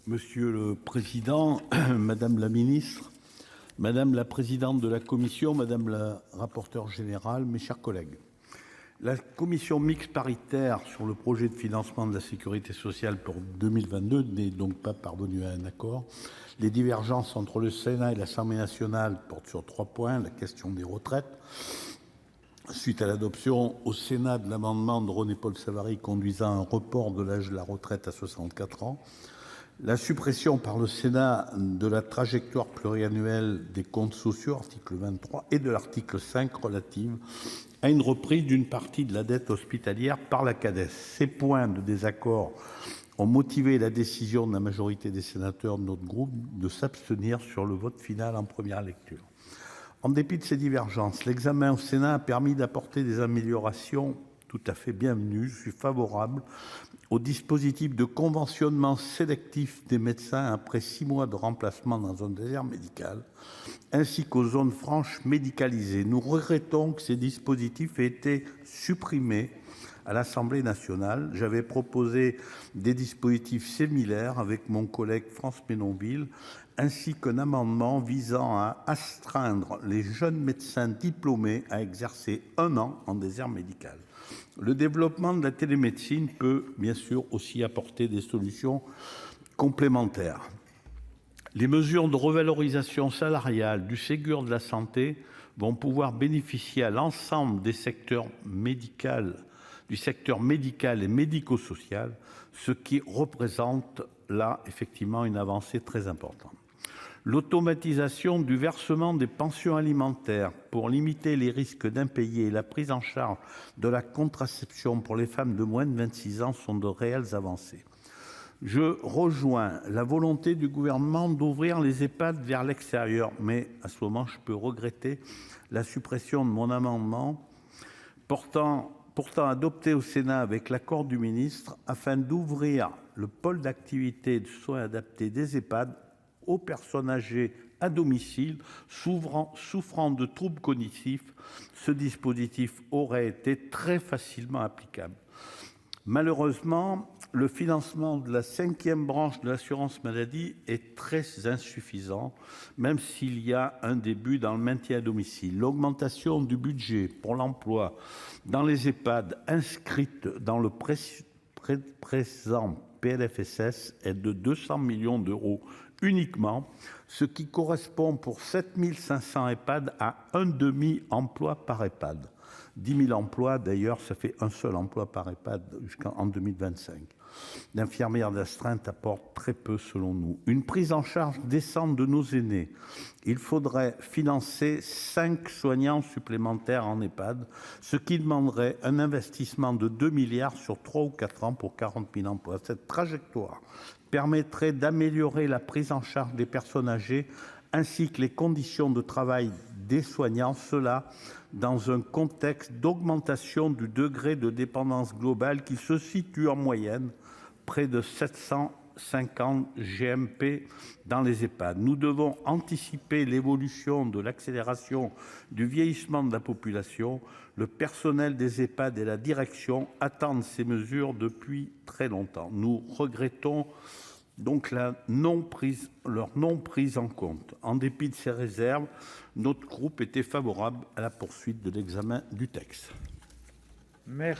Monsieur le Président, Madame la Ministre, Madame la Présidente de la Commission, Madame la Rapporteure Générale, mes chers collègues. La Commission mixte paritaire sur le projet de financement de la Sécurité sociale pour 2022 n'est donc pas parvenue à un accord. Les divergences entre le Sénat et l'Assemblée nationale portent sur 3 points. La question des retraites, suite à l'adoption au Sénat de l'amendement de René-Paul Savary conduisant à un report de l'âge de la retraite à 64 ans. La suppression par le Sénat de la trajectoire pluriannuelle des comptes sociaux, article 23, et de l'article 5 relative à une reprise d'une partie de la dette hospitalière par la CADES. Ces points de désaccord ont motivé la décision de la majorité des sénateurs de notre groupe de s'abstenir sur le vote final en première lecture. En dépit de ces divergences, l'examen au Sénat a permis d'apporter des améliorations tout à fait bienvenues. Je suis favorable au dispositif de conventionnement sélectif des médecins après 6 mois de remplacement dans un désert médical, ainsi qu'aux zones franches médicalisées. Nous regrettons que ces dispositifs aient été supprimés à l'Assemblée nationale. J'avais proposé des dispositifs similaires avec mon collègue France Menonville, ainsi qu'un amendement visant à astreindre les jeunes médecins diplômés à exercer 1 an en désert médical. Le développement de la télémédecine peut bien sûr aussi apporter des solutions complémentaires. Les mesures de revalorisation salariale du Ségur de la santé vont pouvoir bénéficier à l'ensemble des secteurs du secteur médical et médico-social, ce qui représente là effectivement une avancée très importante. L'automatisation du versement des pensions alimentaires pour limiter les risques d'impayés et la prise en charge de la contraception pour les femmes de moins de 26 ans sont de réelles avancées. Je rejoins la volonté du gouvernement d'ouvrir les EHPAD vers l'extérieur, mais à ce moment, je peux regretter la suppression de mon amendement pourtant adopté au Sénat avec l'accord du ministre afin d'ouvrir le pôle d'activité de soins adaptés des EHPAD aux personnes âgées à domicile souffrant de troubles cognitifs. Ce dispositif aurait été très facilement applicable. Malheureusement, le financement de la 5e branche de l'assurance maladie est très insuffisant, même s'il y a un début dans le maintien à domicile. L'augmentation du budget pour l'emploi dans les EHPAD inscrite dans le présent PLFSS est de 200 millions d'euros uniquement, ce qui correspond pour 7 500 EHPAD à un demi-emploi par EHPAD. 10 000 emplois, d'ailleurs, ça fait un seul emploi par EHPAD jusqu'en 2025. L'infirmière d'astreinte apporte très peu selon nous. Une prise en charge décente de nos aînés. Il faudrait financer 5 soignants supplémentaires en EHPAD, ce qui demanderait un investissement de 2 milliards sur 3 ou 4 ans pour 40 000 emplois. Cette trajectoire permettrait d'améliorer la prise en charge des personnes âgées ainsi que les conditions de travail des soignants, cela dans un contexte d'augmentation du degré de dépendance globale qui se situe en moyenne près de 750 GMP dans les EHPAD. Nous devons anticiper l'évolution de l'accélération du vieillissement de la population. Le personnel des EHPAD et la direction attendent ces mesures depuis très longtemps. Nous regrettons donc leur non prise en compte. En dépit de ces réserves, notre groupe était favorable à la poursuite de l'examen du texte. Merci.